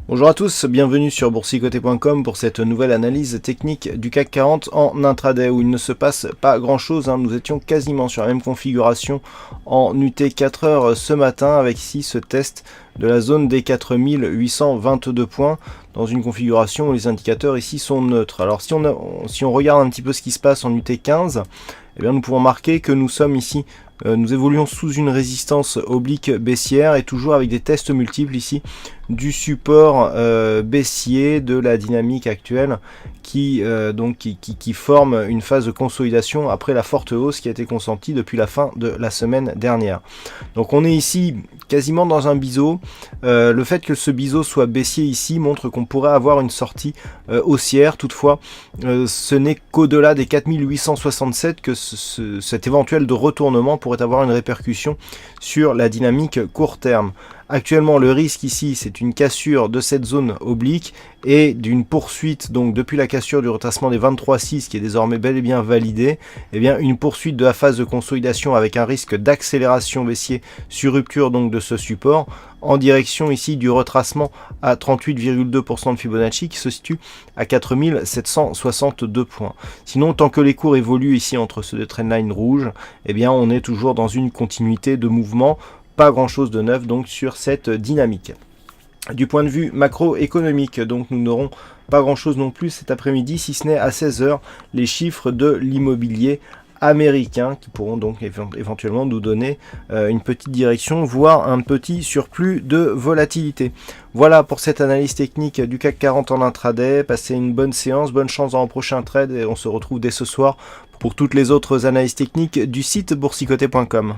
Bonjour à tous, bienvenue sur boursicoté.com pour cette nouvelle analyse technique du CAC 40 en intraday où il ne se passe pas grand chose. Nous étions quasiment sur la même configuration en UT 4 heures ce matin avec ici ce test de la zone des 4822 points dans une configuration où les indicateurs ici sont neutres. Alors si on regarde un petit peu ce qui se passe en UT 15, eh bien nous pouvons marquer que nous sommes ici, nous évoluons sous une résistance oblique baissière et toujours avec des tests multiples ici du support baissier de la dynamique actuelle qui forme une phase de consolidation après la forte hausse qui a été consentie depuis la fin de la semaine dernière. Donc on est ici quasiment dans un biseau. Le fait que ce biseau soit baissier ici montre qu'on pourrait avoir une sortie haussière. Toutefois, ce n'est qu'au-delà des 4867 que cet éventuel de retournement pourrait avoir une répercussion sur la dynamique court terme. Actuellement, le risque ici, c'est une cassure de cette zone oblique et d'une poursuite, donc depuis la cassure du retracement des 23,6 qui est désormais bel et bien validé, et bien une poursuite de la phase de consolidation avec un risque d'accélération baissier sur rupture donc de ce support en direction ici du retracement à 38,2% de Fibonacci qui se situe à 4762 points. Sinon, tant que les cours évoluent ici entre ce deux trendlines rouges, eh bien on est toujours dans une continuité de mouvement. Pas grand chose de neuf donc sur cette dynamique. Du point de vue macroéconomique, donc nous n'aurons pas grand chose non plus cet après-midi, si ce n'est à 16 h les chiffres de l'immobilier américain qui pourront donc éventuellement nous donner une petite direction, voire un petit surplus de volatilité. Voilà pour cette analyse technique du CAC 40 en intraday. Passez une bonne séance, bonne chance dans le prochain trade et on se retrouve dès ce soir pour toutes les autres analyses techniques du site boursicoté.com.